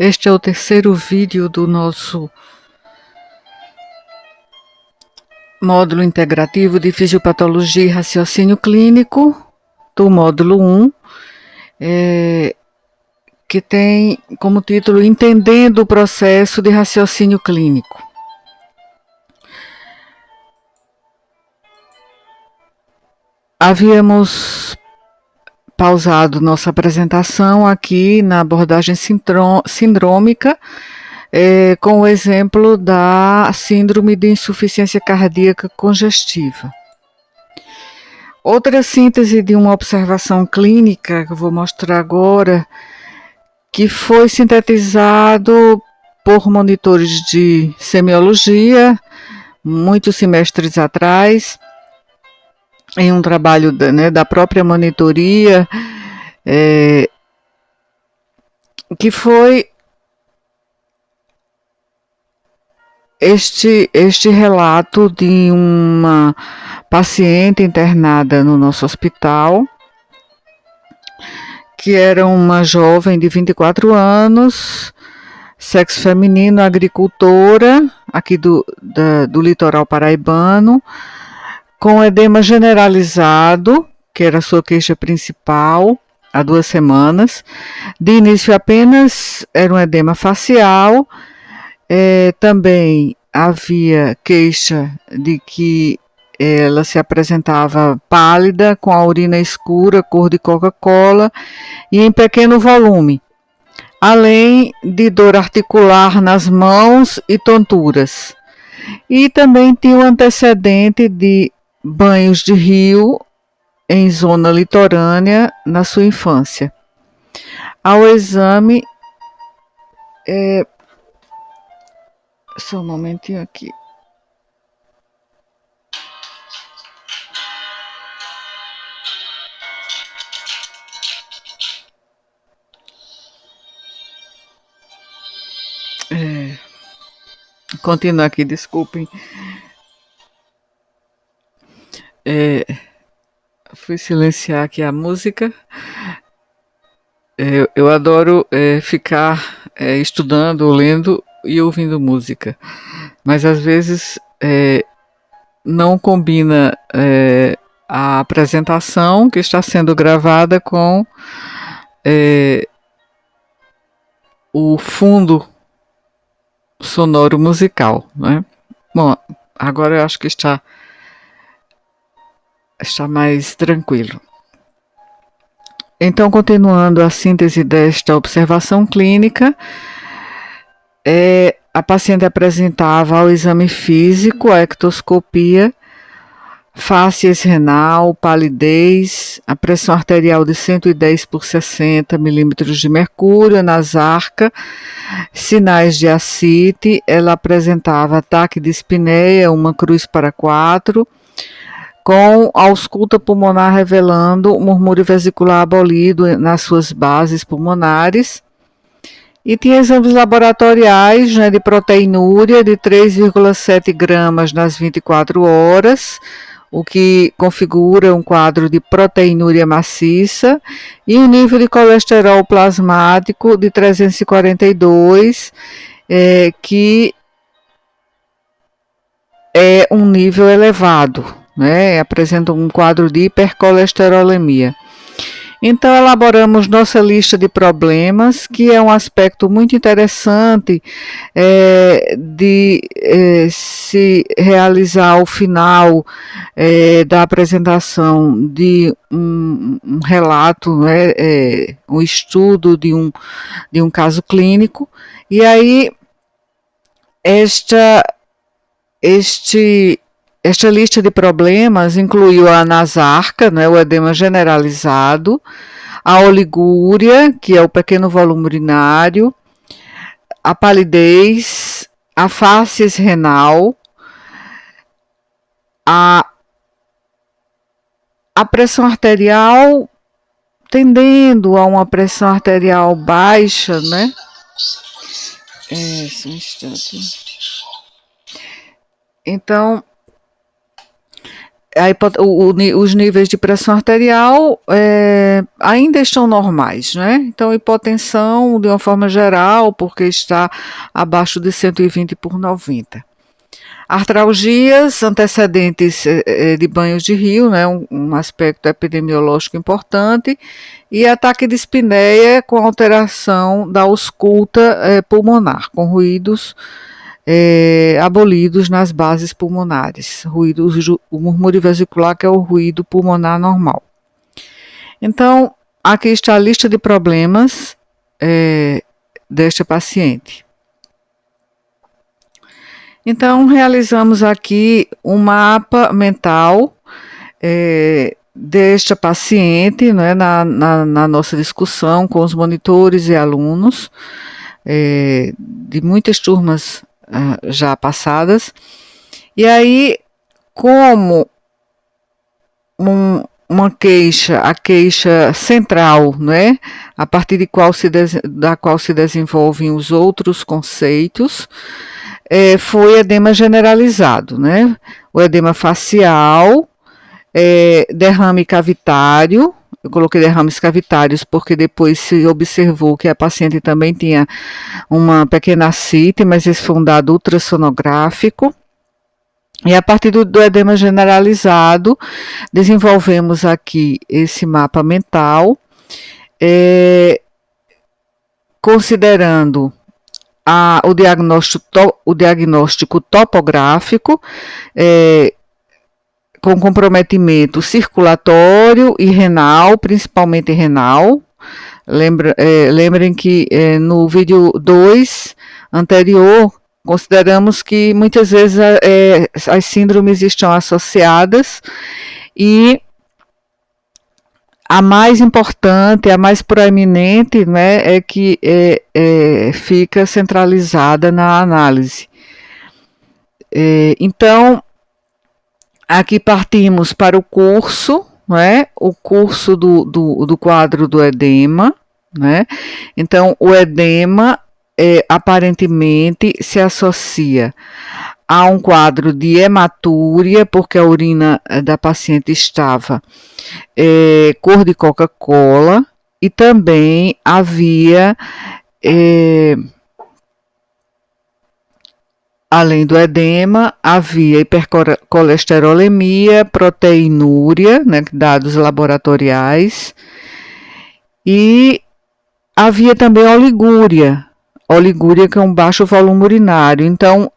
Este é o terceiro vídeo do nosso módulo integrativo de Fisiopatologia e Raciocínio Clínico, do módulo 1, que tem como título Entendendo o Processo de Raciocínio Clínico. Havíamos pausado nossa apresentação aqui na abordagem sindrômica, com o exemplo da síndrome de insuficiência cardíaca congestiva. Outra síntese de uma observação clínica que eu vou mostrar agora, que foi sintetizado por monitores de semiologia muitos semestres atrás, em um trabalho da própria monitoria, que foi este relato de uma paciente internada no nosso hospital, que era uma jovem de 24 anos, sexo feminino, agricultora, aqui do litoral paraibano, com edema generalizado, que era a sua queixa principal, há 2 semanas. De início apenas era um edema facial, também havia queixa de que ela se apresentava pálida, com a urina escura, cor de Coca-Cola e em pequeno volume, além de dor articular nas mãos e tonturas. E também tinha um antecedente de banhos de rio em zona litorânea na sua infância. Ao exame, só um momentinho aqui. Continuo aqui, desculpem. Fui silenciar aqui a música. Eu adoro ficar estudando, lendo e ouvindo música, mas às vezes não combina a apresentação que está sendo gravada com o fundo sonoro musical, né? Bom, agora eu acho que está mais tranquilo. Então, continuando a síntese desta observação clínica, a paciente apresentava ao exame físico, a ectoscopia, fáscias renal, palidez, a pressão arterial de 110 por 60 milímetros de mercúrio, nasarca, sinais de ascite. Ela apresentava ataque de espineia, uma cruz para 4, com ausculta pulmonar revelando murmúrio vesicular abolido nas suas bases pulmonares. E tinha exames laboratoriais, de proteinúria de 3,7 gramas nas 24 horas, o que configura um quadro de proteinúria maciça, e um nível de colesterol plasmático de 342, que é um nível elevado, apresenta um quadro de hipercolesterolemia. Então, elaboramos nossa lista de problemas, que é um aspecto muito interessante de se realizar ao final da apresentação de um relato, um estudo de um caso clínico. E aí, esta lista de problemas incluiu a nasarca, o edema generalizado, a oligúria, que é o pequeno volume urinário, a palidez, a fáscias renal, a pressão arterial tendendo a uma pressão arterial baixa, Só um instante. Então, os níveis de pressão arterial ainda estão normais, né? Então, hipotensão de uma forma geral, porque está abaixo de 120/90. Artralgias antecedentes de banhos de rio, né? Um aspecto epidemiológico importante, e ataque de espineia com alteração da ausculta pulmonar, com ruídos abolidos nas bases pulmonares, o murmúrio vesicular, que é o ruído pulmonar normal. Então, aqui está a lista de problemas deste paciente. Então, realizamos aqui um mapa mental desta paciente, né, na nossa discussão com os monitores e alunos de muitas turmas já passadas. E aí, como uma queixa, a queixa central, né, a partir da qual se desenvolvem os outros conceitos, foi edema generalizado, né? O edema facial, derrame cavitário. Eu coloquei derrames cavitários porque depois se observou que a paciente também tinha uma pequena ascite, mas esse foi um dado ultrassonográfico. E a partir do edema generalizado, desenvolvemos aqui esse mapa mental, considerando o diagnóstico topográfico, com comprometimento circulatório e renal, principalmente renal. Lembrem que no vídeo 2 anterior, consideramos que muitas vezes as síndromes estão associadas e a mais importante, a mais proeminente, né, é que fica centralizada na análise. Então, aqui partimos para o curso, né, o curso do quadro do edema, né. Então, o edema aparentemente se associa a um quadro de hematúria, porque a urina da paciente estava cor de Coca-Cola, e também havia, além do edema, havia hipercolesterolemia, proteinúria, né, dados laboratoriais, e havia também oligúria que é um baixo volume urinário. Então,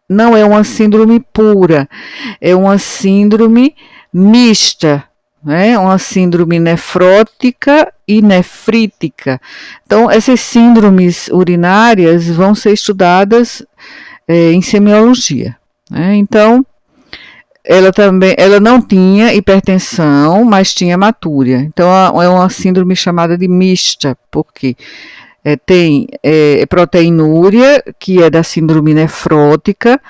não é uma síndrome pura, é uma síndrome mista, né? Uma síndrome nefrótica e nefrítica. Então, essas síndromes urinárias vão ser estudadas em semiologia, né? Então, ela não tinha hipertensão, mas tinha hematúria. Então, é uma síndrome chamada de mista, porque tem proteinúria, que é da síndrome nefrótica,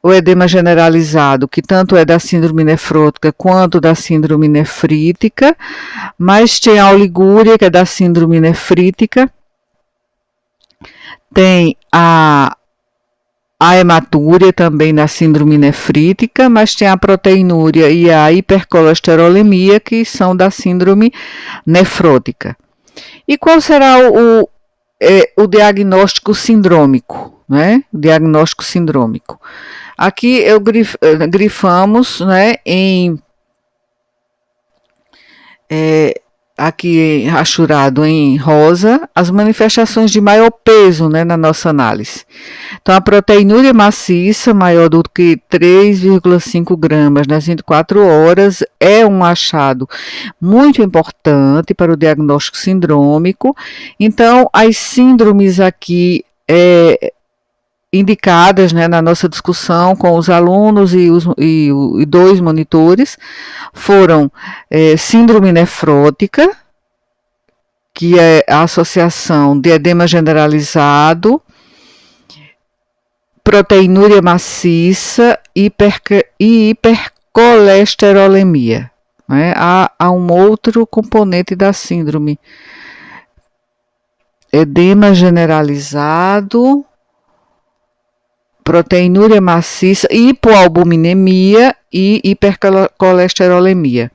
o edema generalizado, que tanto é da síndrome nefrótica quanto da síndrome nefrítica, mas tem a oligúria, que é da síndrome nefrítica, tem a hematúria também da síndrome nefrítica, mas tem a proteinúria e a hipercolesterolemia, que são da síndrome nefrótica. E qual será o diagnóstico sindrômico, né? O diagnóstico sindrômico. Aqui grifamos, né, aqui rachurado em rosa, as manifestações de maior peso, né, na nossa análise. Então, a proteinúria maciça, maior do que 3,5 gramas nas 24 horas, é um achado muito importante para o diagnóstico sindrômico. Então, as síndromes aqui indicadas, né, na nossa discussão com os alunos e 2 monitores foram síndrome nefrótica, que é a associação de edema generalizado, proteinúria maciça e hipercolesterolemia. Né? Há um outro componente da síndrome: edema generalizado, proteinúria maciça, hipoalbuminemia e hipercolesterolemia.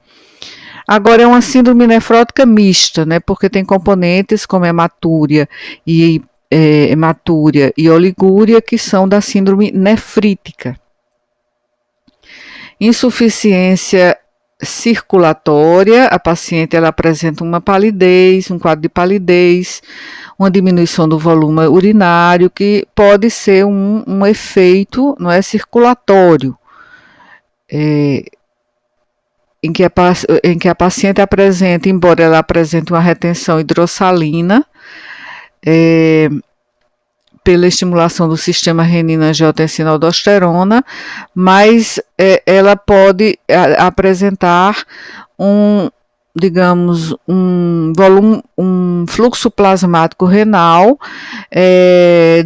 Agora, é uma síndrome nefrótica mista, né, porque tem componentes como hematúria e oligúria, que são da síndrome nefrítica. Insuficiência circulatória, a paciente ela apresenta uma palidez, um quadro de palidez, uma diminuição do volume urinário, que pode ser um efeito, não é, circulatório, em que a paciente apresenta, embora ela apresente uma retenção hidrossalina, pela estimulação do sistema renina-angiotensina-aldosterona, mas ela pode apresentar um volume, um fluxo plasmático renal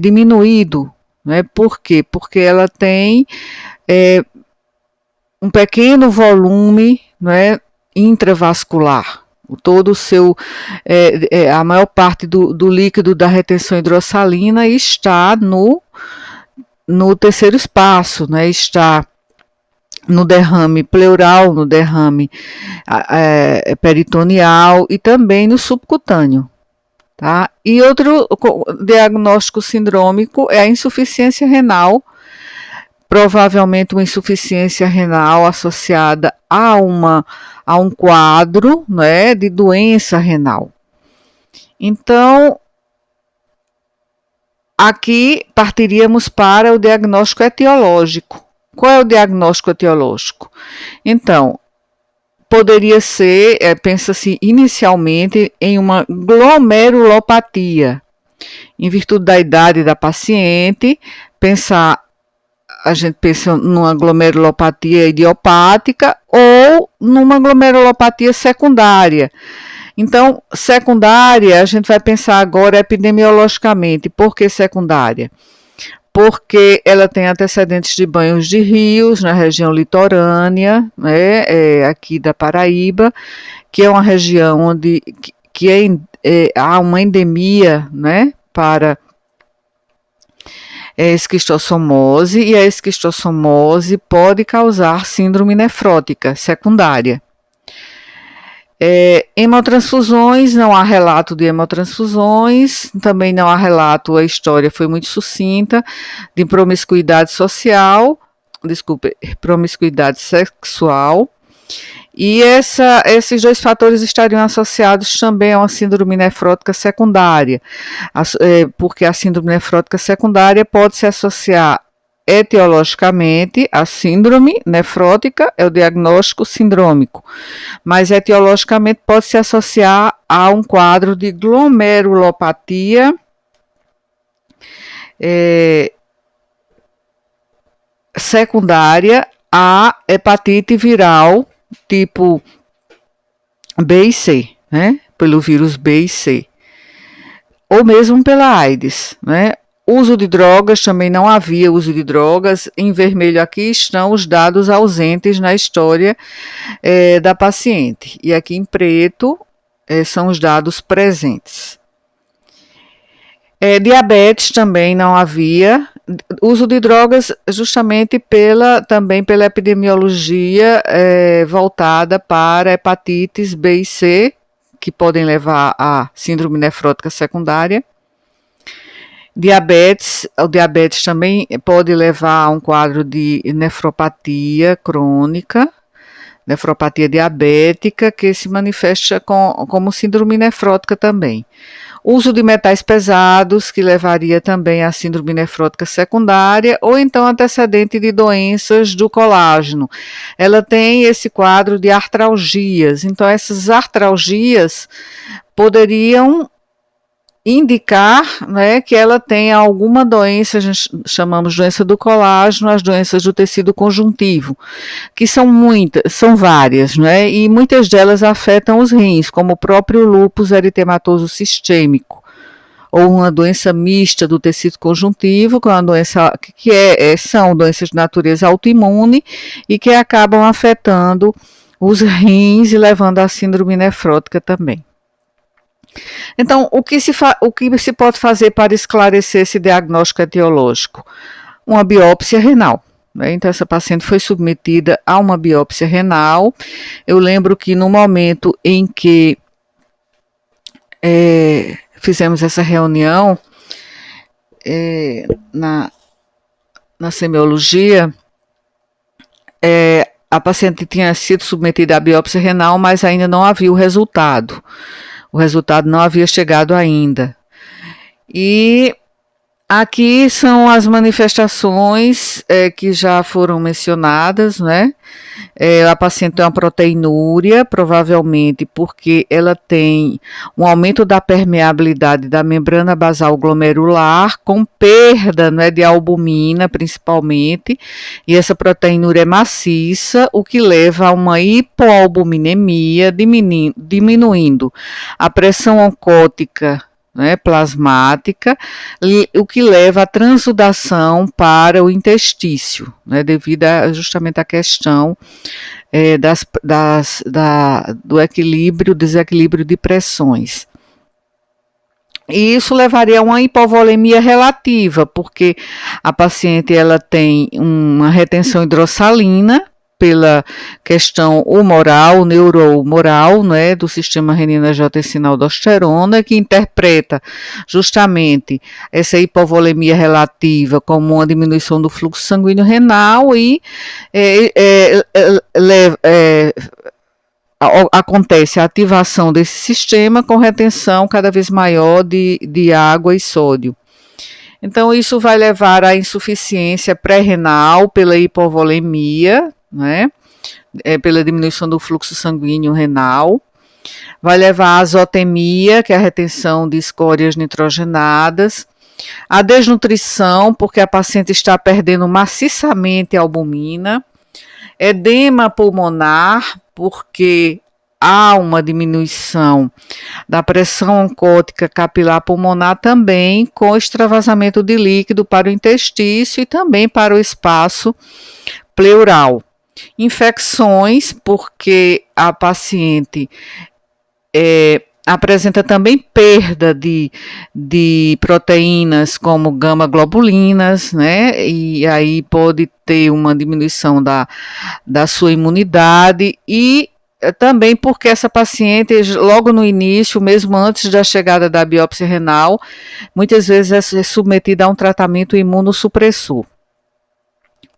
diminuído, né? Por quê? Porque ela tem um pequeno volume, né, intravascular. Todo o seu, a maior parte do líquido da retenção hidrossalina está no terceiro espaço, né, está no derrame pleural, no derrame peritoneal e também no subcutâneo. Tá? E outro diagnóstico sindrômico é a insuficiência renal, provavelmente uma insuficiência renal associada a um quadro, né, de doença renal. Então, aqui partiríamos para o diagnóstico etiológico. Qual é o diagnóstico etiológico? Então, poderia ser, pensa-se inicialmente em uma glomerulopatia. Em virtude da idade da paciente, a gente pensa numa glomerulopatia idiopática ou numa glomerulopatia secundária. Então, secundária, a gente vai pensar agora epidemiologicamente. Por que secundária? Porque ela tem antecedentes de banhos de rios na região litorânea, né, aqui da Paraíba, que é uma região onde há uma endemia, né, para esquistossomose, e a esquistossomose pode causar síndrome nefrótica secundária. Hemotransfusões, não há relato de hemotransfusões, também não há relato, a história foi muito sucinta, de promiscuidade sexual, e esses dois fatores estariam associados também a uma síndrome nefrótica secundária, porque a síndrome nefrótica secundária pode se associar etiologicamente a síndrome nefrótica, é o diagnóstico sindrômico, mas etiologicamente pode se associar a um quadro de glomerulopatia secundária a hepatite viral tipo B e C, né? Pelo vírus B e C, ou mesmo pela AIDS, né? Uso de drogas, também não havia uso de drogas. Em vermelho aqui estão os dados ausentes na história da paciente, e aqui em preto são os dados presentes. Diabetes também não havia. Uso de drogas justamente também pela epidemiologia voltada para hepatites B e C, que podem levar a síndrome nefrótica secundária. O diabetes também pode levar a um quadro de nefropatia crônica, nefropatia diabética, que se manifesta como síndrome nefrótica também. Uso de metais pesados, que levaria também à síndrome nefrótica secundária, ou então antecedente de doenças do colágeno. Ela tem esse quadro de artralgias, então essas artralgias poderiam indicar, né, que ela tem alguma doença, a gente chamamos doença do colágeno, as doenças do tecido conjuntivo, que são várias, né, e muitas delas afetam os rins, como o próprio lúpus eritematoso sistêmico, ou uma doença mista do tecido conjuntivo, que é uma doença são doenças de natureza autoimune e que acabam afetando os rins e levando à síndrome nefrótica também. Então, o que se pode fazer para esclarecer esse diagnóstico etiológico? uma biópsia renal. Né? Então, essa paciente foi submetida a uma biópsia renal. Eu lembro que no momento em que fizemos essa reunião na semiologia, a paciente tinha sido submetida à biópsia renal, mas ainda não havia o resultado. O resultado não havia chegado ainda. E aqui são as manifestações que já foram mencionadas, né? A paciente tem uma proteinúria, provavelmente porque ela tem um aumento da permeabilidade da membrana basal glomerular, com perda, né, de albumina, principalmente, e essa proteinúria é maciça, o que leva a uma hipoalbuminemia, diminuindo a pressão oncótica, né, plasmática, o que leva à transudação para o intestício, né, devido justamente à questão do desequilíbrio de pressões. E isso levaria a uma hipovolemia relativa, porque a paciente ela tem uma retenção hidrossalina, pela questão humoral, neurohumoral, né, do sistema renina-angiotensina-aldosterona, que interpreta justamente essa hipovolemia relativa como uma diminuição do fluxo sanguíneo renal e acontece a ativação desse sistema com retenção cada vez maior de água e sódio. Então, isso vai levar à insuficiência pré-renal pela hipovolemia, né? Pela diminuição do fluxo sanguíneo renal, vai levar à azotemia, que é a retenção de escórias nitrogenadas, a desnutrição, porque a paciente está perdendo maciçamente a albumina, edema pulmonar, porque há uma diminuição da pressão oncótica capilar pulmonar também, com extravasamento de líquido para o intestício e também para o espaço pleural. Infecções, porque a paciente apresenta também perda de proteínas como gama-globulinas, né? E aí pode ter uma diminuição da sua imunidade e também porque essa paciente, logo no início, mesmo antes da chegada da biópsia renal, muitas vezes é submetida a um tratamento imunossupressor.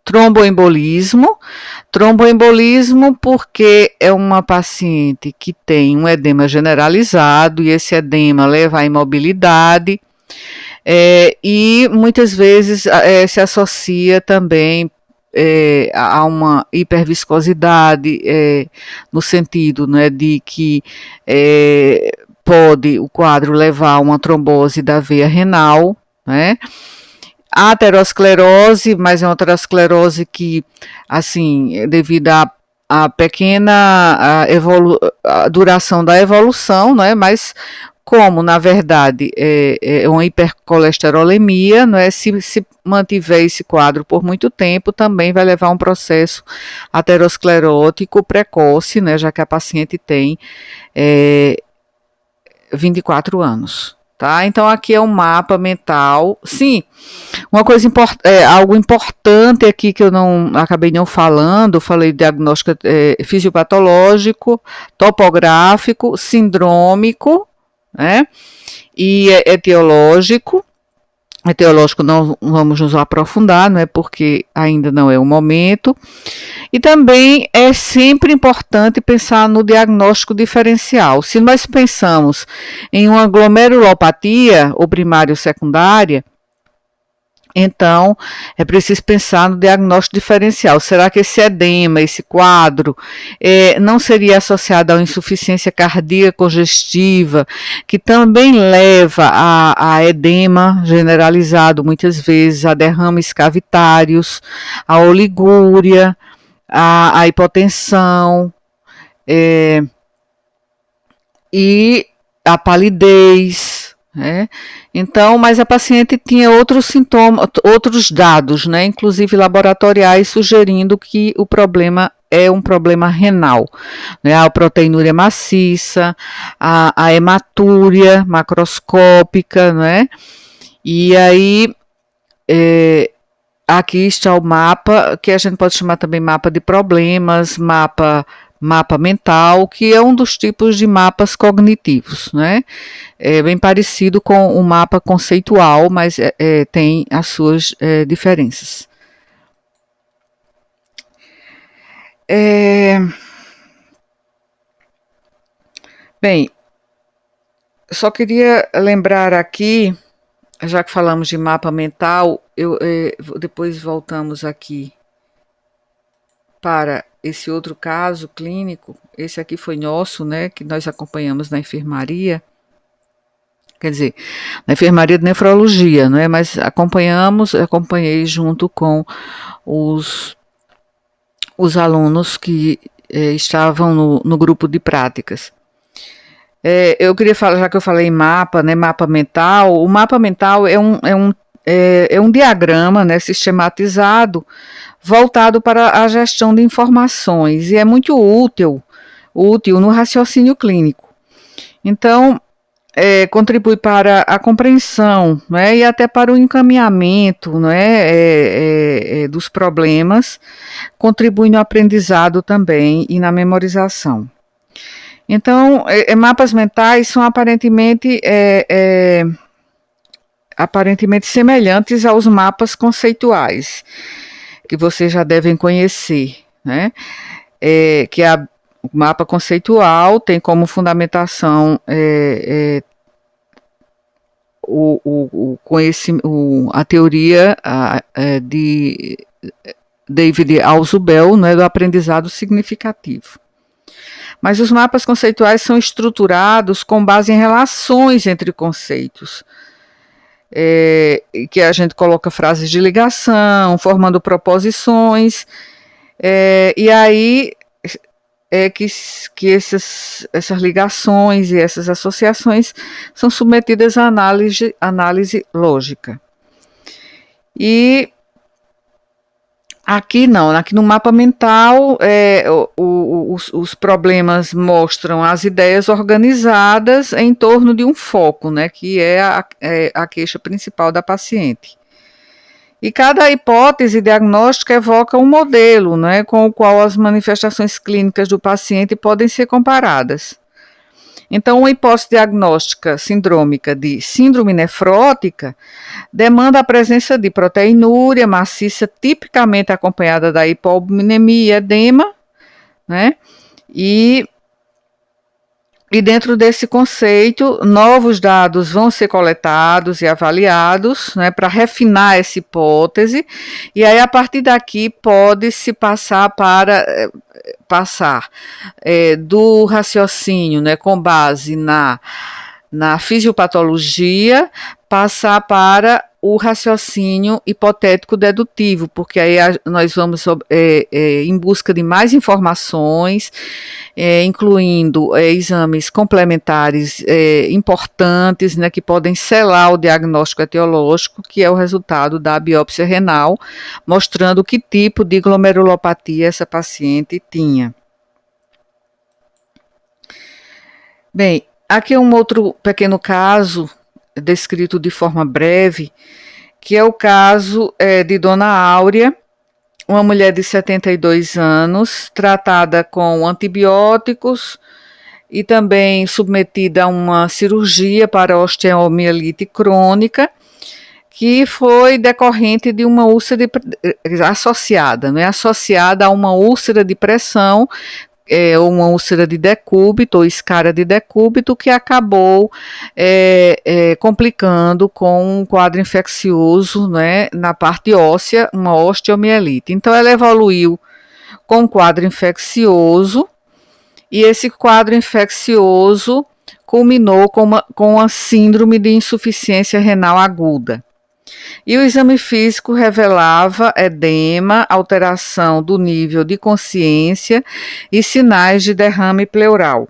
Tromboembolismo porque é uma paciente que tem um edema generalizado e esse edema leva à imobilidade e muitas vezes se associa também a uma hiperviscosidade no sentido, né, de que pode o quadro levar a uma trombose da veia renal, né? A aterosclerose, mas é uma aterosclerose que, assim, devido à pequena duração da evolução, né, mas como, na verdade, é uma hipercolesterolemia, não é? Se mantiver esse quadro por muito tempo, também vai levar a um processo aterosclerótico precoce, né, já que a paciente tem 24 anos. Tá? Então, aqui é um mapa mental. Sim, uma coisa algo importante aqui que eu acabei não falando, falei de diagnóstico fisiopatológico, topográfico, sindrômico, né? E etiológico. Etiológico não vamos nos aprofundar, não é porque ainda não é o momento. E também é sempre importante pensar no diagnóstico diferencial. Se nós pensamos em uma glomerulopatia, ou primária ou secundária, então é preciso pensar no diagnóstico diferencial. Será que esse edema, esse quadro, não seria associado a uma insuficiência cardíaca congestiva, que também leva a edema generalizado, muitas vezes, a derrames cavitários, a oligúria, a hipotensão e a palidez, né? Então, mas a paciente tinha outros sintomas, outros dados, né, inclusive laboratoriais, sugerindo que o problema é um problema renal, né? A proteinúria maciça, a hematúria macroscópica, né? E aí aqui está o mapa, que a gente pode chamar também mapa de problemas, mapa mental, que é um dos tipos de mapas cognitivos, né? É bem parecido com o mapa conceitual, mas tem as suas diferenças. Bem, só queria lembrar aqui, já que falamos de mapa mental, depois voltamos aqui para esse outro caso clínico. Esse aqui foi nosso, né, que nós acompanhamos na enfermaria. Quer dizer, na enfermaria de nefrologia, não é? Mas acompanhei junto com os alunos que estavam no grupo de práticas. Eu queria falar, já que eu falei em mapa, né, mapa mental, o mapa mental é um diagrama, né, sistematizado, voltado para a gestão de informações, e é muito útil no raciocínio clínico. Então, contribui para a compreensão, né, e até para o encaminhamento, né, dos problemas, contribui no aprendizado também e na memorização. Então, mapas mentais são aparentemente semelhantes aos mapas conceituais, que vocês já devem conhecer, né? O mapa conceitual tem como fundamentação a teoria de David Ausubel, né, do aprendizado significativo. Mas os mapas conceituais são estruturados com base em relações entre conceitos, que a gente coloca frases de ligação, formando proposições, e aí que essas ligações e essas associações são submetidas à análise lógica. E aqui não, aqui no mapa mental os problemas mostram as ideias organizadas em torno de um foco, né, que é a queixa principal da paciente. E cada hipótese diagnóstica evoca um modelo, né, com o qual as manifestações clínicas do paciente podem ser comparadas. Então, uma hipótese diagnóstica sindrômica de síndrome nefrótica demanda a presença de proteinúria maciça, tipicamente acompanhada da hipoalbuminemia e edema, né? E dentro desse conceito, novos dados vão ser coletados e avaliados, né, para refinar essa hipótese, e aí a partir daqui pode-se passar do raciocínio, né, com base na fisiopatologia, passar para o raciocínio hipotético dedutivo, porque aí nós vamos em busca de mais informações, incluindo exames complementares importantes, né, que podem selar o diagnóstico etiológico, que é o resultado da biópsia renal, mostrando que tipo de glomerulopatia essa paciente tinha. Bem, aqui um outro pequeno caso, descrito de forma breve, que é o caso de Dona Áurea, uma mulher de 72 anos, tratada com antibióticos e também submetida a uma cirurgia para osteomielite crônica, que foi decorrente de uma úlcera associada a uma úlcera de pressão, uma úlcera de decúbito ou escara de decúbito, que acabou complicando com um quadro infeccioso, né, na parte óssea, uma osteomielite. Então ela evoluiu com um quadro infeccioso, e esse quadro infeccioso culminou com uma síndrome de insuficiência renal aguda. E o exame físico revelava edema, alteração do nível de consciência e sinais de derrame pleural.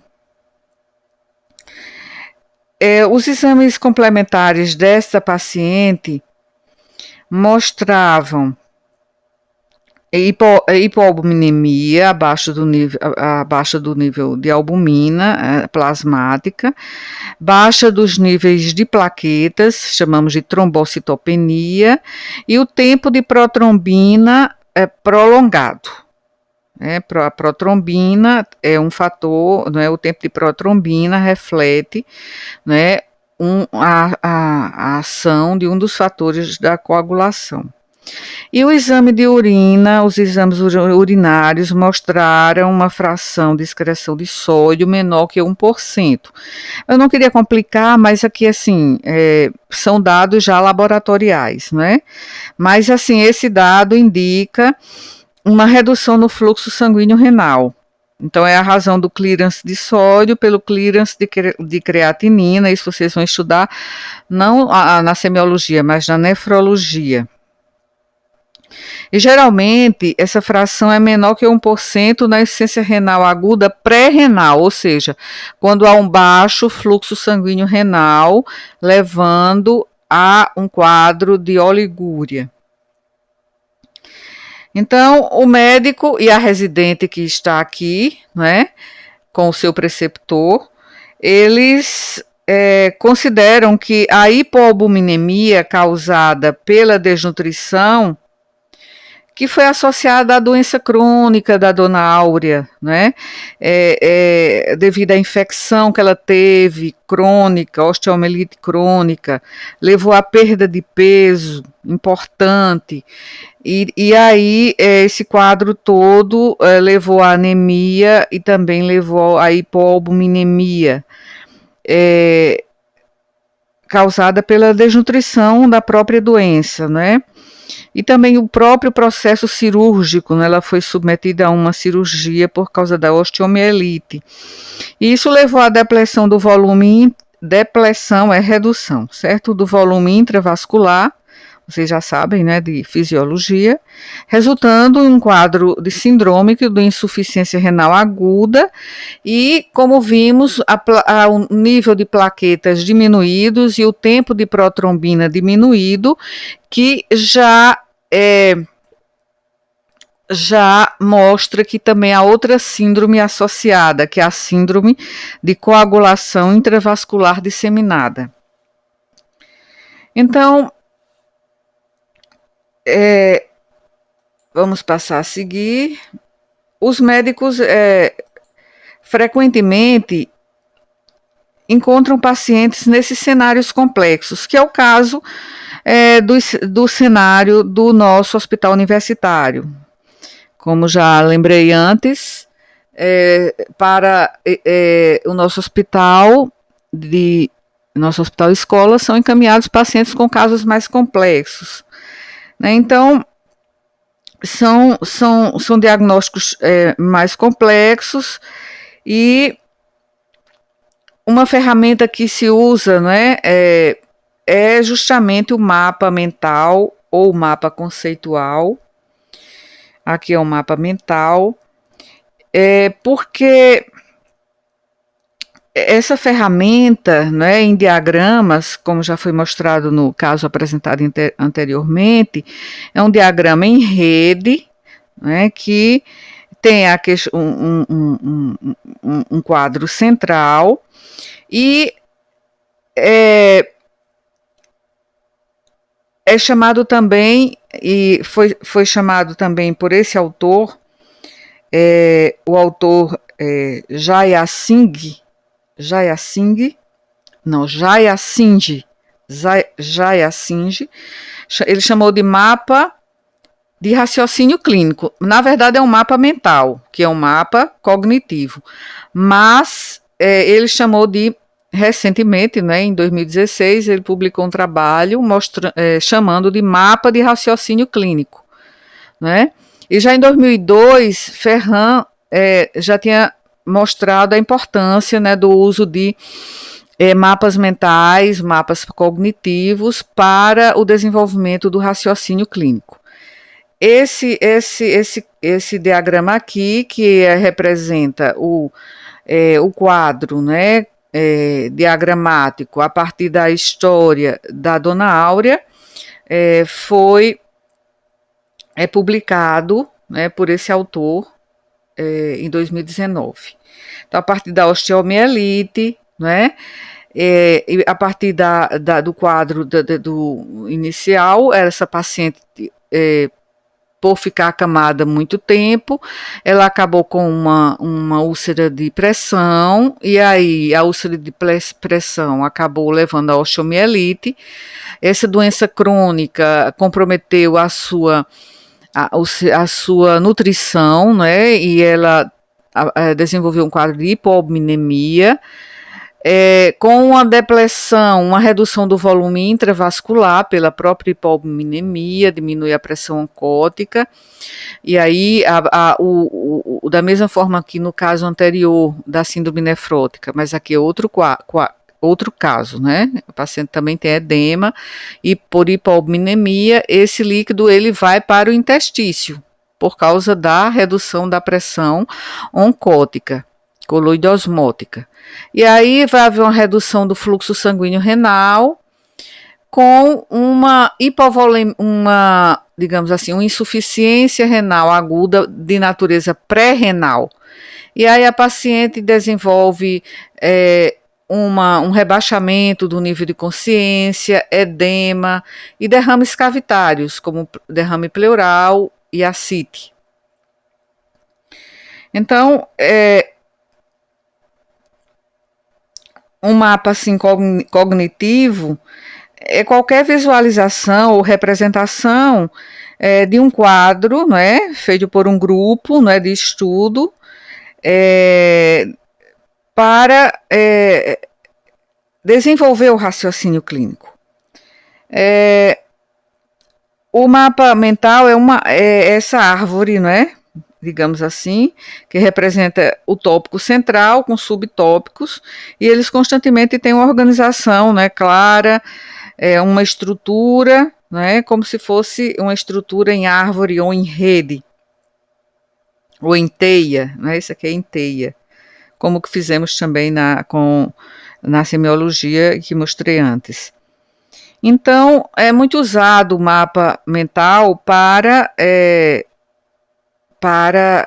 Os exames complementares desta paciente mostravam Hipoalbuminemia abaixo do nível de albumina plasmática, baixa dos níveis de plaquetas, chamamos de trombocitopenia, e o tempo de protrombina é prolongado. A protrombina é um fator, o tempo de protrombina reflete a ação de um dos fatores da coagulação. E o exame de urina, os exames urinários mostraram uma fração de excreção de sódio menor que 1%. Eu não queria complicar, mas aqui, assim, são dados já laboratoriais, Mas, assim, esse dado indica uma redução no fluxo sanguíneo renal. Então, é a razão do clearance de sódio pelo clearance de creatinina. Isso vocês vão estudar não na semiologia, mas na nefrologia. E geralmente essa fração é menor que 1% na insuficiência renal aguda pré-renal, ou seja, quando há um baixo fluxo sanguíneo renal, levando a um quadro de oligúria. Então, o médico e a residente que está aqui, com o seu preceptor, eles consideram que a hipoalbuminemia causada pela desnutrição, que foi associada à doença crônica da dona Áurea, devido à infecção que ela teve, crônica, osteomielite crônica, levou à perda de peso importante, e aí esse quadro todo levou à anemia e também levou à hipoalbuminemia, causada pela desnutrição da própria doença, E também o próprio processo cirúrgico, ela foi submetida a uma cirurgia por causa da osteomielite. E isso levou à depressão do volume, depressão é redução, certo? Do volume intravascular, vocês já sabem, de fisiologia, resultando em um quadro de síndrome de insuficiência renal aguda e, como vimos, o nível de plaquetas diminuídos e o tempo de protrombina diminuído, que já mostra que também há outra síndrome associada, que é a síndrome de coagulação intravascular disseminada. Então, vamos passar a seguir. Os médicos frequentemente encontram pacientes nesses cenários complexos, que é o caso do cenário do nosso hospital universitário. Como já lembrei antes, para o nosso hospital escola são encaminhados pacientes com casos mais complexos. Então, são diagnósticos mais complexos, e uma ferramenta que se usa é justamente o mapa mental ou mapa conceitual. Aqui é um mapa mental, porque essa ferramenta, em diagramas, como já foi mostrado no caso apresentado anteriormente, é um diagrama em rede, que tem um quadro central e é chamado também, e foi chamado também por esse autor, o autor Jayasinghe, ele chamou de mapa de raciocínio clínico. Na verdade, é um mapa mental, que é um mapa cognitivo, mas ele chamou de, recentemente, em 2016, ele publicou um trabalho chamando de mapa de raciocínio clínico, E já em 2002, Ferran já tinha mostrado a importância do uso de mapas mentais, mapas cognitivos para o desenvolvimento do raciocínio clínico. Esse diagrama aqui, que representa o quadro, diagramático a partir da história da dona Áurea, foi publicado né, por esse autor em 2019. Então, a partir da osteomielite, né, e a partir do quadro do inicial, essa paciente, por ficar acamada muito tempo, ela acabou com uma úlcera de pressão, e aí a úlcera de pressão acabou levando à osteomielite. Essa doença crônica comprometeu a sua nutrição, né, e ela desenvolveu um quadro de hipoaminemia, com uma depressão, uma redução do volume intravascular pela própria hipoaminemia, diminui a pressão oncótica, e aí, da mesma forma que no caso anterior da síndrome nefrótica, mas aqui é outro caso, né? O paciente também tem edema e por hipoaminemia, esse líquido ele vai para o intestício por causa da redução da pressão oncótica, coloidosmótica. E aí vai haver uma redução do fluxo sanguíneo renal com uma digamos assim, uma insuficiência renal aguda de natureza pré-renal. E aí a paciente desenvolve um rebaixamento do nível de consciência, edema e derrames cavitários, como derrame pleural e ascite. Então, um mapa assim, cognitivo é qualquer visualização ou representação de um quadro, né, feito por um grupo, né, de estudo, para desenvolver o raciocínio clínico. O mapa mental é essa árvore, né, digamos assim, que representa o tópico central com subtópicos, e eles constantemente têm uma organização, né, clara, uma estrutura, né, como se fosse uma estrutura em árvore ou em rede, ou em teia, né, isso aqui é em teia, como que fizemos também na semiologia que mostrei antes. Então, é muito usado o mapa mental para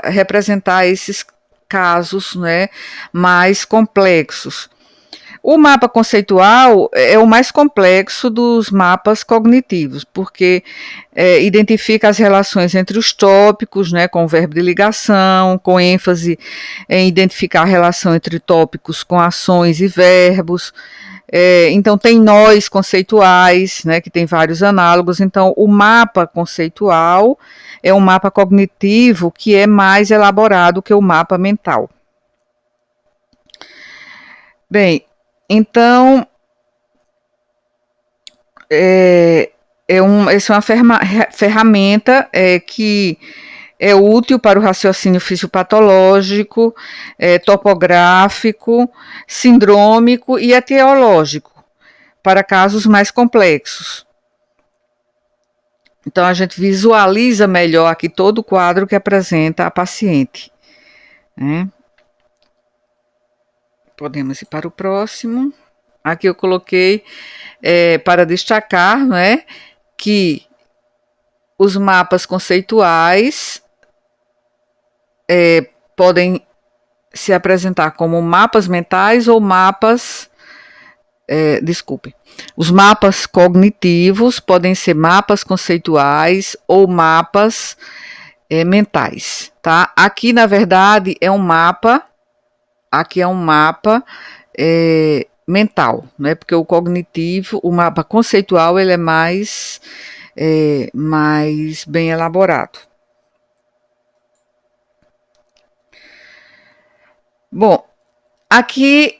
representar esses casos, né, mais complexos. O mapa conceitual é o mais complexo dos mapas cognitivos, porque identifica as relações entre os tópicos, né, com o verbo de ligação, com ênfase em identificar a relação entre tópicos com ações e verbos. Então, tem nós conceituais, né, que tem vários análogos. Então, o mapa conceitual é um mapa cognitivo que é mais elaborado que o mapa mental. Bem, então, essa é uma ferramenta que é útil para o raciocínio fisiopatológico, topográfico, sindrômico e etiológico, para casos mais complexos. Então, a gente visualiza melhor aqui todo o quadro que apresenta a paciente, né? Podemos ir para o próximo. Aqui eu coloquei para destacar, né, que os mapas conceituais podem se apresentar como mapas mentais ou mapas, os mapas cognitivos podem ser mapas conceituais ou mapas mentais, tá? Aqui, na verdade, é um mapa mental, né? Porque o cognitivo, o mapa conceitual, ele é mais bem elaborado. Bom, aqui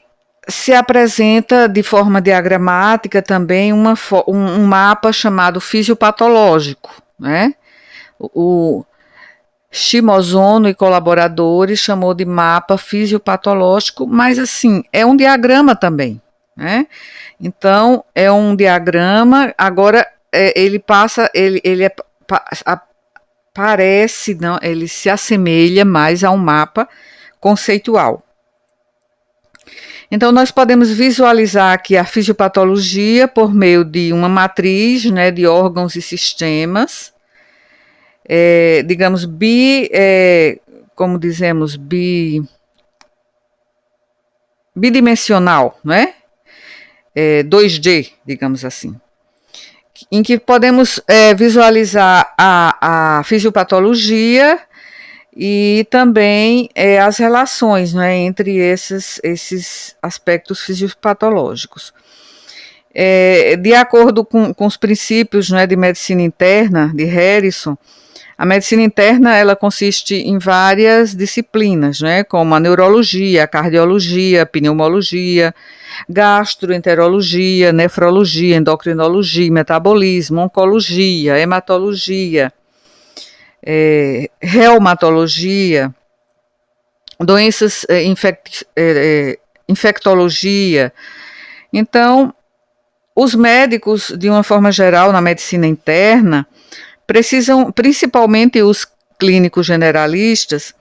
se apresenta de forma diagramática também um mapa chamado fisiopatológico, né? O Shimozono e colaboradores chamou de mapa fisiopatológico, mas assim, é um diagrama também, né? Então, é um diagrama, agora parece, não, ele se assemelha mais a um mapa conceitual. Então, nós podemos visualizar aqui a fisiopatologia por meio de uma matriz, né, de órgãos e sistemas, digamos, como dizemos, bidimensional, não é? 2D, digamos assim, em que podemos visualizar a fisiopatologia e também as relações, né, entre esses aspectos fisiopatológicos. De acordo com os princípios, né, de medicina interna, de Harrison, a medicina interna ela consiste em várias disciplinas, né, como a neurologia, a cardiologia, a pneumologia, gastroenterologia, nefrologia, endocrinologia, metabolismo, oncologia, hematologia, reumatologia, doenças, infectologia. Então, os médicos, de uma forma geral, na medicina interna, precisam, principalmente os clínicos generalistas,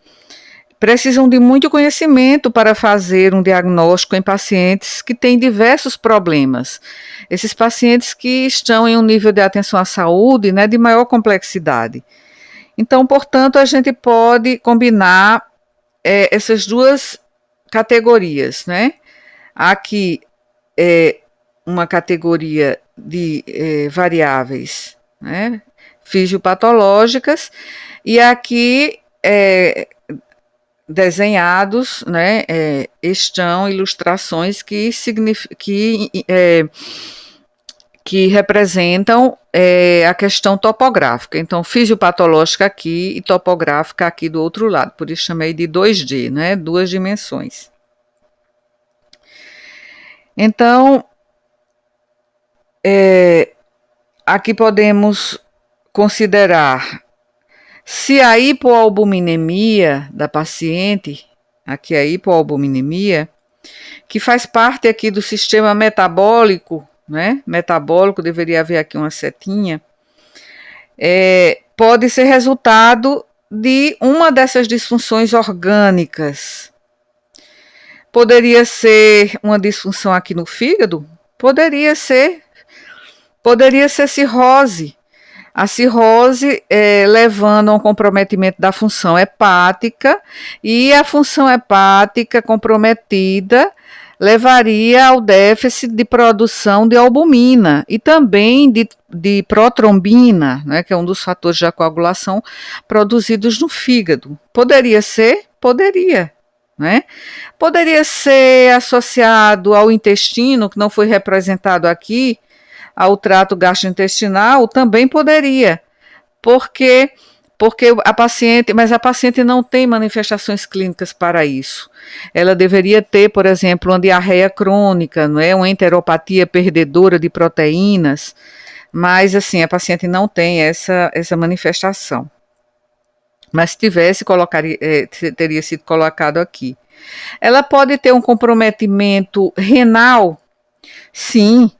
precisam de muito conhecimento para fazer um diagnóstico em pacientes que têm diversos problemas. Esses pacientes que estão em um nível de atenção à saúde, né, de maior complexidade. Então, portanto, a gente pode combinar essas duas categorias, né? Aqui uma categoria de variáveis, né, fisiopatológicas, e aqui desenhados, né, estão ilustrações que representam a questão topográfica. Então, fisiopatológica aqui e topográfica aqui do outro lado. Por isso chamei de 2D, né, duas dimensões. Então, aqui podemos considerar se a hipoalbuminemia da paciente, aqui a hipoalbuminemia, que faz parte aqui do sistema metabólico, né? Metabólico, deveria haver aqui uma setinha, pode ser resultado de uma dessas disfunções orgânicas. Poderia ser uma disfunção aqui no fígado? Poderia ser cirrose. A cirrose levando a um comprometimento da função hepática, e a função hepática comprometida levaria ao déficit de produção de albumina e também de protrombina, né, que é um dos fatores da coagulação produzidos no fígado. Poderia ser? Poderia. Né? Poderia ser associado ao intestino, que não foi representado aqui, ao trato gastrointestinal, também poderia, porque a paciente não tem manifestações clínicas para isso. Ela deveria ter, por exemplo, uma diarreia crônica, não é? Uma enteropatia perdedora de proteínas, mas assim, a paciente não tem essa manifestação. Mas se tivesse, teria sido colocado aqui. Ela pode ter um comprometimento renal? Sim.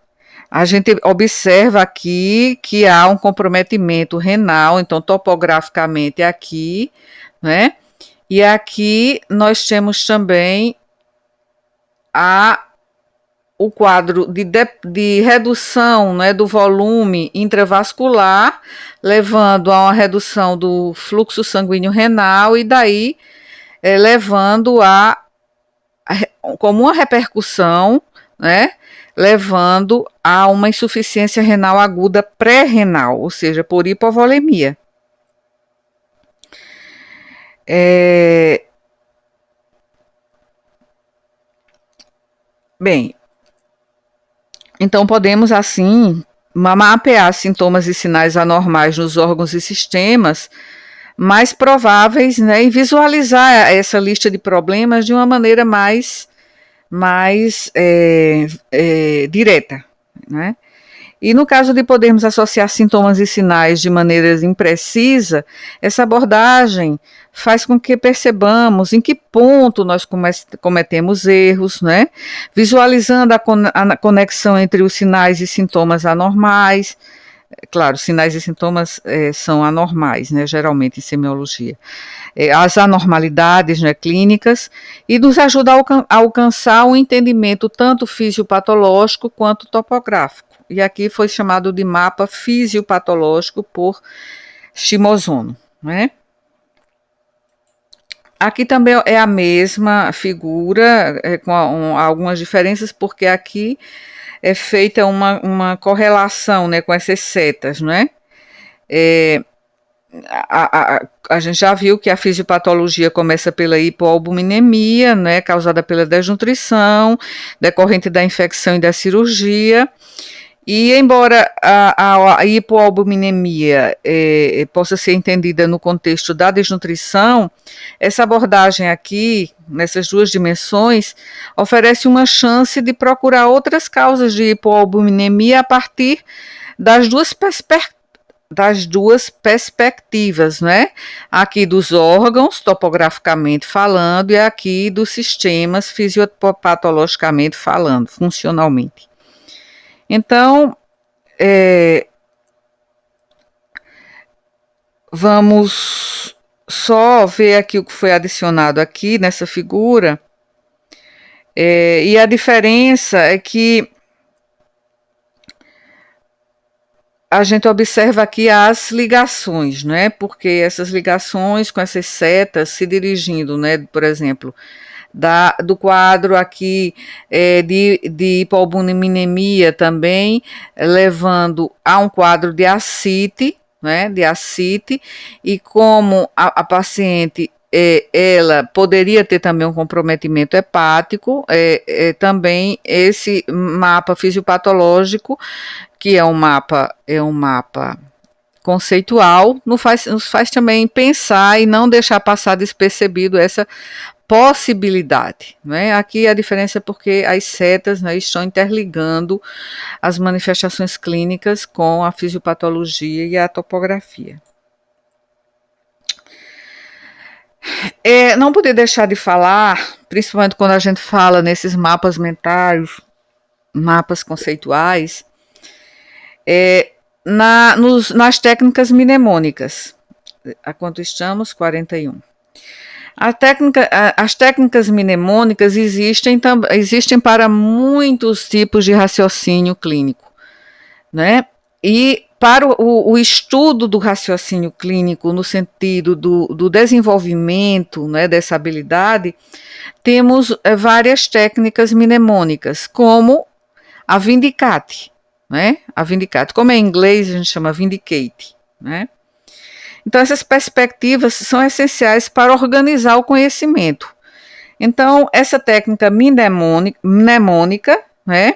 A gente observa aqui que há um comprometimento renal, então topograficamente aqui, né? E aqui nós temos também o quadro de redução, né, do volume intravascular, levando a uma redução do fluxo sanguíneo renal e daí levando como uma repercussão, né? Levando a uma insuficiência renal aguda pré-renal, ou seja, por hipovolemia. Bem, então podemos assim mapear sintomas e sinais anormais nos órgãos e sistemas mais prováveis, né, e visualizar essa lista de problemas de uma maneira mais direta, né? E no caso de podermos associar sintomas e sinais de maneira imprecisa, essa abordagem faz com que percebamos em que ponto nós cometemos erros, né? Visualizando a conexão entre os sinais e sintomas anormais. Claro, sinais e sintomas são anormais, né, geralmente em semiologia. As anormalidades, né, clínicas, e nos ajuda a alcançar um entendimento tanto fisiopatológico quanto topográfico. E aqui foi chamado de mapa fisiopatológico por Shimozono, né? Aqui também é a mesma figura, com algumas diferenças, porque aqui é feita uma correlação, né, com essas setas, né? A gente já viu que a fisiopatologia começa pela hipoalbuminemia, né, causada pela desnutrição, decorrente da infecção e da cirurgia. E embora a hipoalbuminemia possa ser entendida no contexto da desnutrição, essa abordagem aqui, nessas duas dimensões, oferece uma chance de procurar outras causas de hipoalbuminemia a partir das duas perspectivas, né? Aqui dos órgãos, topograficamente falando, e aqui dos sistemas, fisiopatologicamente falando, funcionalmente. Então, vamos só ver aqui o que foi adicionado aqui nessa figura. E a diferença é que a gente observa aqui as ligações, né? Porque essas ligações com essas setas se dirigindo, né? Por exemplo, do quadro aqui de hipoalbuminemia também, levando a um quadro de ascite, né? De ascite, e como a paciente ela poderia ter também um comprometimento hepático, também esse mapa fisiopatológico, que é um mapa conceitual, nos faz também pensar e não deixar passar despercebido essa possibilidade. Né? Aqui a diferença é porque as setas, né, estão interligando as manifestações clínicas com a fisiopatologia e a topografia. Não poder deixar de falar, principalmente quando a gente fala nesses mapas mentais, mapas conceituais, nas técnicas mnemônicas. A quanto estamos? 41. As técnicas mnemônicas existem para muitos tipos de raciocínio clínico, né? E para o estudo do raciocínio clínico, no sentido do desenvolvimento, né, dessa habilidade, temos várias técnicas mnemônicas, como a Vindicate, né? A Vindicate, como é em inglês, a gente chama Vindicate, né? Então, essas perspectivas são essenciais para organizar o conhecimento. Então, essa técnica mnemônica, né,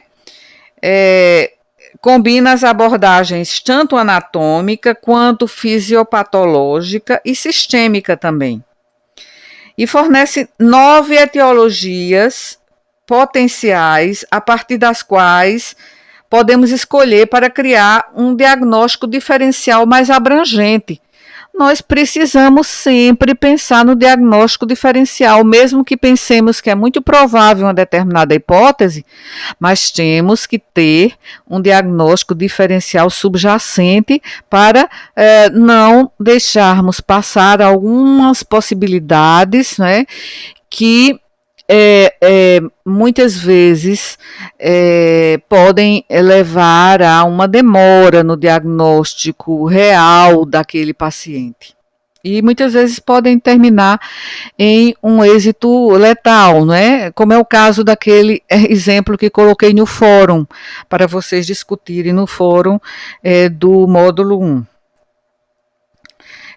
combina as abordagens tanto anatômica quanto fisiopatológica e sistêmica também. E fornece 9 etiologias potenciais a partir das quais podemos escolher para criar um diagnóstico diferencial mais abrangente. Nós precisamos sempre pensar no diagnóstico diferencial, mesmo que pensemos que é muito provável uma determinada hipótese, mas temos que ter um diagnóstico diferencial subjacente para não deixarmos passar algumas possibilidades, né, que muitas vezes podem levar a uma demora no diagnóstico real daquele paciente. E muitas vezes podem terminar em um êxito letal, né? Como é o caso daquele exemplo que coloquei no fórum, para vocês discutirem no fórum do módulo 1.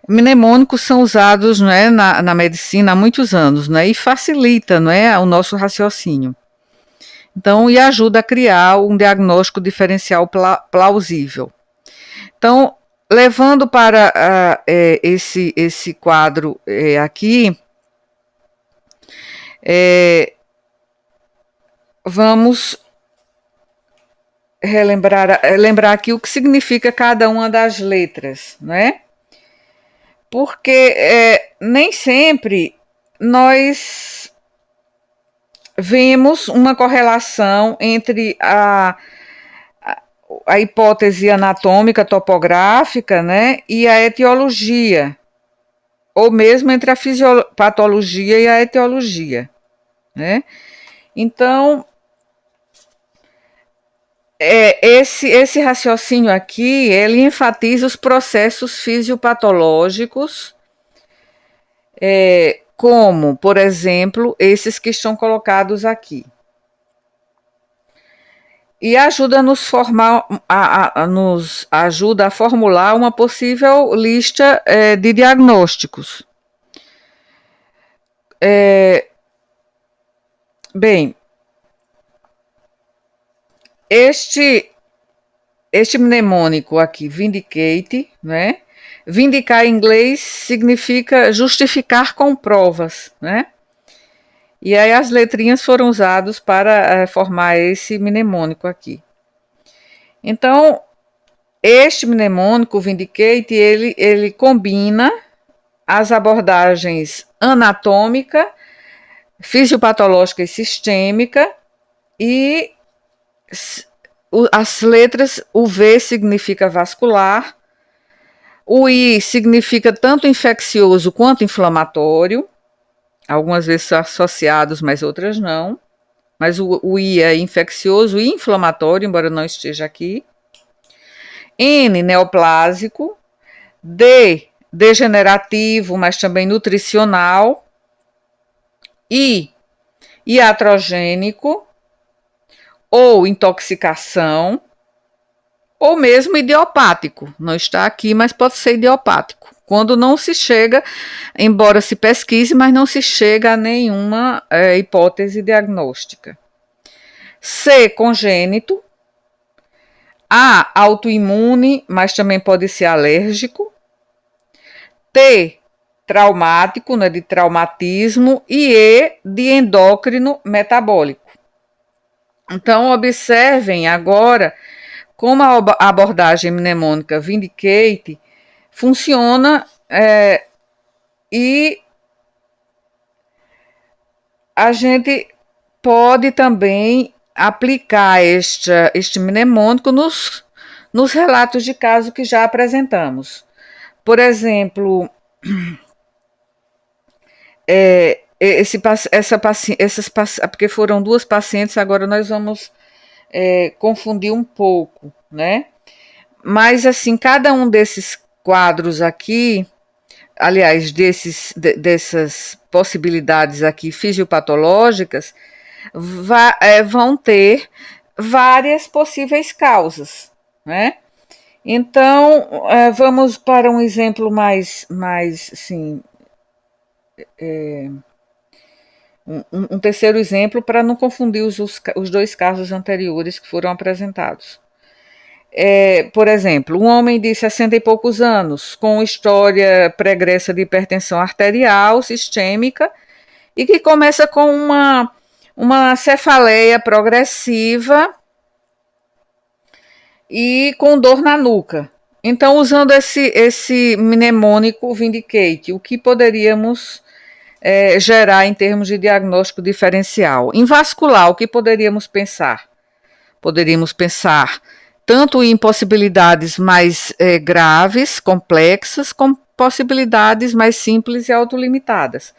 Mnemônicos são usados, né, na medicina há muitos anos, né, e facilita, né, o nosso raciocínio. Então, e ajuda a criar um diagnóstico diferencial plausível. Então, levando para esse quadro aqui, vamos lembrar aqui o que significa cada uma das letras, né? Porque nem sempre nós vemos uma correlação entre a hipótese anatômica topográfica, né, e a etiologia, ou mesmo entre a fisiopatologia e a etiologia, né? Então, Esse raciocínio aqui, ele enfatiza os processos fisiopatológicos, como, por exemplo, esses que estão colocados aqui. E ajuda nos ajuda a formular uma possível lista de diagnósticos. Bem, este mnemônico aqui, vindicate, né? Vindicar em inglês significa justificar com provas, né? E aí as letrinhas foram usadas para formar esse mnemônico aqui. Então, este mnemônico, vindicate, ele combina as abordagens anatômica, fisiopatológica e sistêmica, e as letras, o V significa vascular, o I significa tanto infeccioso quanto inflamatório, algumas vezes associados, mas outras não. Mas o I é infeccioso e inflamatório, embora não esteja aqui. N, neoplásico. D, degenerativo, mas também nutricional. I, iatrogênico, ou intoxicação, ou mesmo idiopático. Não está aqui, mas pode ser idiopático. Quando não se chega, embora se pesquise, mas não se chega a nenhuma hipótese diagnóstica. C, congênito. A, autoimune, mas também pode ser alérgico. T, traumático, né, de traumatismo. E E, de endócrino metabólico. Então, observem agora como a abordagem mnemônica vindicate funciona e a gente pode também aplicar este mnemônico nos relatos de caso que já apresentamos. Por exemplo, porque foram duas pacientes, agora nós vamos confundir um pouco, né? Mas, assim, cada um desses quadros aqui, aliás, dessas possibilidades aqui fisiopatológicas, vão ter várias possíveis causas, né? Então, vamos para um exemplo mais assim, um terceiro exemplo para não confundir os dois casos anteriores que foram apresentados. Por exemplo, um homem de 60 e poucos anos, com história pregressa de hipertensão arterial sistêmica e que começa com uma cefaleia progressiva e com dor na nuca. Então, usando esse mnemônico vindicate, o que poderíamos gerar em termos de diagnóstico diferencial? Em vascular, o que poderíamos pensar? Poderíamos pensar tanto em possibilidades mais graves, complexas, como possibilidades mais simples e autolimitadas.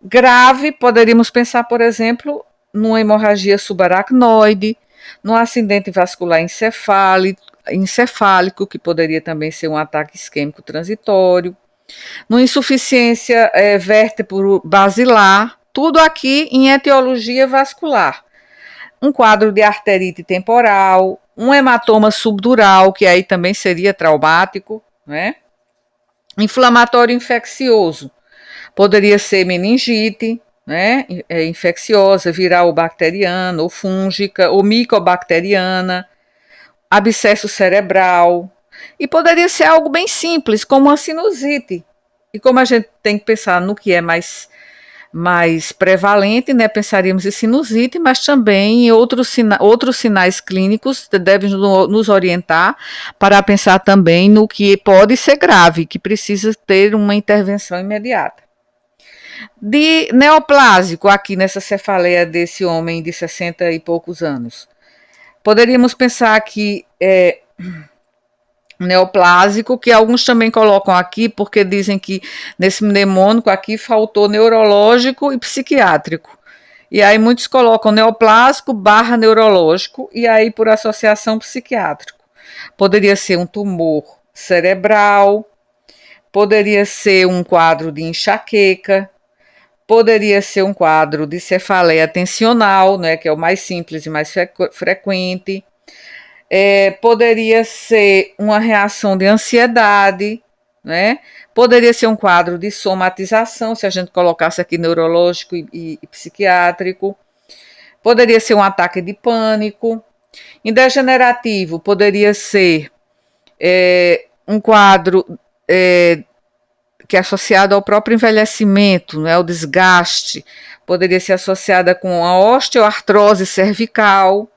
Grave, poderíamos pensar, por exemplo, numa hemorragia subaracnoide, num acidente vascular encefálico, que poderia também ser um ataque isquêmico transitório, numa insuficiência vértebro-basilar, tudo aqui em etiologia vascular. Um quadro de arterite temporal, um hematoma subdural, que aí também seria traumático, né? Inflamatório infeccioso, poderia ser meningite, né? Infecciosa, viral ou bacteriana, ou fúngica, ou micobacteriana, abscesso cerebral, e poderia ser algo bem simples, como uma sinusite. E como a gente tem que pensar no que é mais prevalente, né? Pensaríamos em sinusite, mas também em outros sinais clínicos devem nos orientar para pensar também no que pode ser grave, que precisa ter uma intervenção imediata. De neoplásico, aqui nessa cefaleia desse homem de 60 e poucos anos, poderíamos pensar que neoplásico, que alguns também colocam aqui, porque dizem que nesse mnemônico aqui faltou neurológico e psiquiátrico. E aí muitos colocam neoplásico barra neurológico, e aí por associação psiquiátrico. Poderia ser um tumor cerebral, poderia ser um quadro de enxaqueca, poderia ser um quadro de cefaleia tensional, né, que é o mais simples e mais frequente. Poderia ser uma reação de ansiedade, né? Poderia ser um quadro de somatização, se a gente colocasse aqui neurológico e psiquiátrico. Poderia ser um ataque de pânico. Em degenerativo, poderia ser um quadro que é associado ao próprio envelhecimento, né, ao desgaste. Poderia ser associada com a osteoartrose cervical.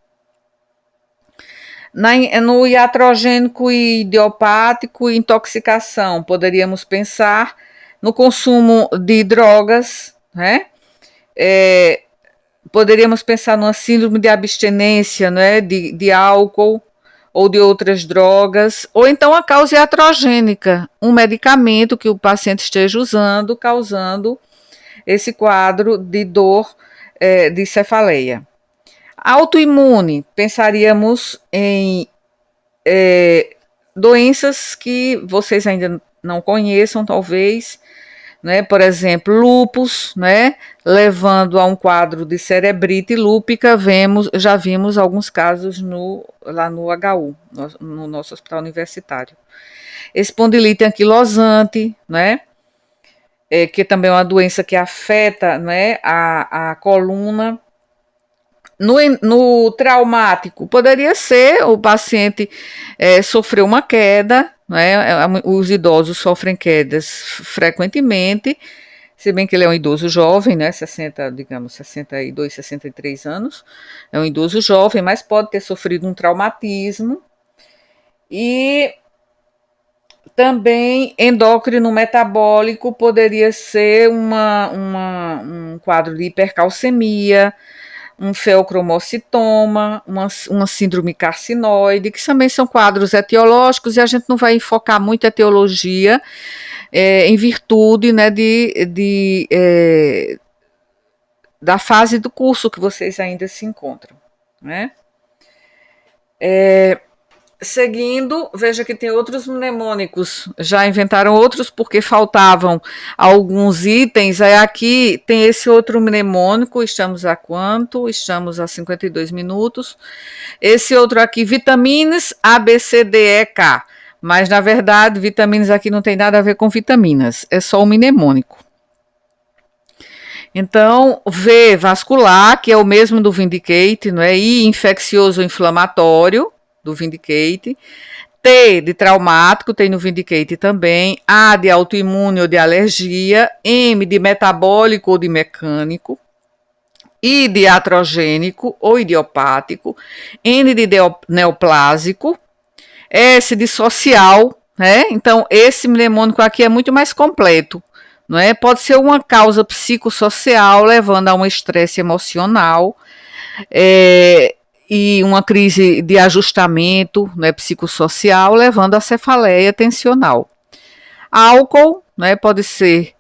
No iatrogênico e idiopático, intoxicação, poderíamos pensar no consumo de drogas, né? Poderíamos pensar numa síndrome de abstinência, né, de álcool ou de outras drogas, ou então a causa iatrogênica, um medicamento que o paciente esteja usando, causando esse quadro de dor de cefaleia. Autoimune, pensaríamos em doenças que vocês ainda não conheçam, talvez, né? Por exemplo, lúpus, né? Levando a um quadro de cerebrite lúpica, já vimos alguns casos lá no HU, no nosso hospital universitário. Espondilite anquilosante, né? Que também é uma doença que afeta, né, a coluna. No traumático, poderia ser o paciente sofreu uma queda, né? Os idosos sofrem quedas frequentemente, se bem que ele é um idoso jovem, né? 62, 63 anos, é um idoso jovem, mas pode ter sofrido um traumatismo. E também endócrino metabólico poderia ser um quadro de hipercalcemia, um feocromocitoma, uma síndrome carcinoide, que também são quadros etiológicos, e a gente não vai enfocar muito a etiologia em virtude, né, da fase do curso que vocês ainda se encontram, né? Seguindo, veja que tem outros mnemônicos, já inventaram outros porque faltavam alguns itens. Aí aqui tem esse outro mnemônico, estamos a quanto? Estamos a 52 minutos. Esse outro aqui, vitaminas A, B, C, D, E, K. Mas, na verdade, vitaminas aqui não tem nada a ver com vitaminas, é só o mnemônico. Então, V, vascular, que é o mesmo do Vindicate, não é? I, infeccioso inflamatório, do Vindicate. T, de traumático, tem no Vindicate também. A, de autoimune ou de alergia. M, de metabólico ou de mecânico. I, de iatrogênico ou idiopático. N, de neoplásico. S, de social, né? Então, esse mnemônico aqui é muito mais completo, não é? Pode ser uma causa psicossocial levando a um estresse emocional, e uma crise de ajustamento, né, psicossocial, levando a cefaleia tensional. Álcool, né, pode ser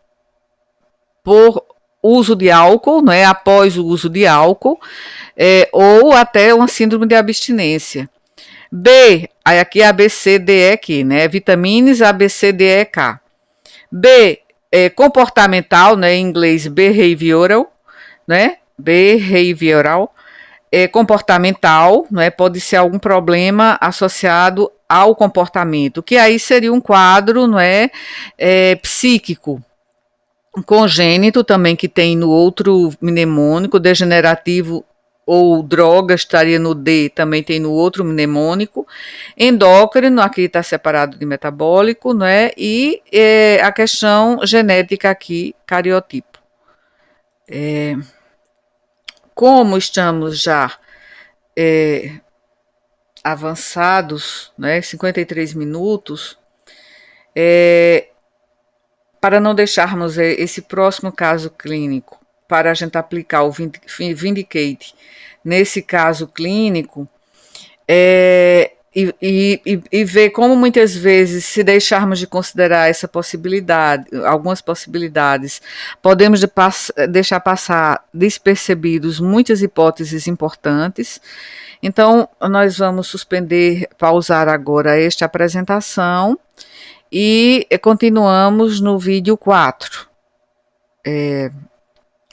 por uso de álcool, né, após o uso de álcool, ou até uma síndrome de abstinência. B, aí aqui é A, B, C, D, E aqui, né, vitaminas A, B, C, D, E, K. B, comportamental, né, em inglês behavioral, né, behavioral. Comportamental, né, pode ser algum problema associado ao comportamento, que aí seria um quadro, não é, psíquico. Congênito também, que tem no outro mnemônico, degenerativo ou drogas, estaria no D, também tem no outro mnemônico. Endócrino, aqui está separado de metabólico, né, e a questão genética aqui, cariotipo. Como estamos já avançados, né, 53 minutos, para não deixarmos esse próximo caso clínico, para a gente aplicar o Vindicate nesse caso clínico, e ver como muitas vezes, se deixarmos de considerar essa possibilidade, algumas possibilidades, podemos deixar passar despercebidos muitas hipóteses importantes. Então, nós vamos suspender, pausar agora esta apresentação e continuamos no vídeo 4.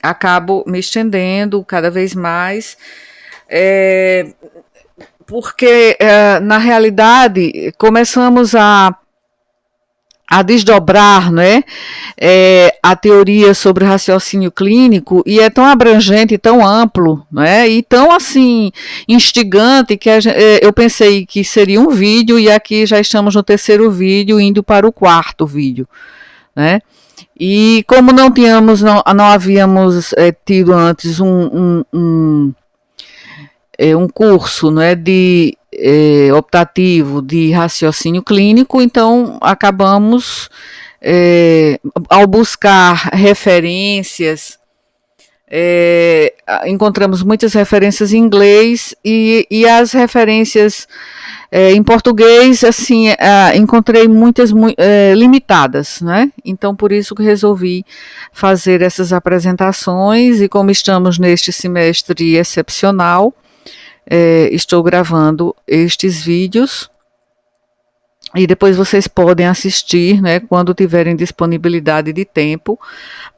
Acabo me estendendo cada vez mais, porque, na realidade, começamos a desdobrar, né, a teoria sobre raciocínio clínico, e é tão abrangente, tão amplo, né, e tão, assim, instigante, que eu pensei que seria um vídeo, e aqui já estamos no terceiro vídeo, indo para o quarto vídeo, né. E como não havíamos tido antes um curso, né, optativo de raciocínio clínico, então acabamos, ao buscar referências, encontramos muitas referências em inglês e as referências em português, assim, encontrei muitas limitadas, né? Então, por isso que resolvi fazer essas apresentações, e como estamos neste semestre excepcional, estou gravando estes vídeos, e depois vocês podem assistir, né, quando tiverem disponibilidade de tempo,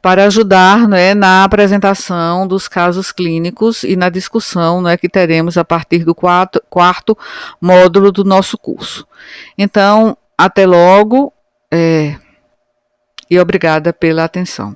para ajudar, né, na apresentação dos casos clínicos e na discussão, né, que teremos a partir do quarto módulo do nosso curso. Então, até logo, e obrigada pela atenção.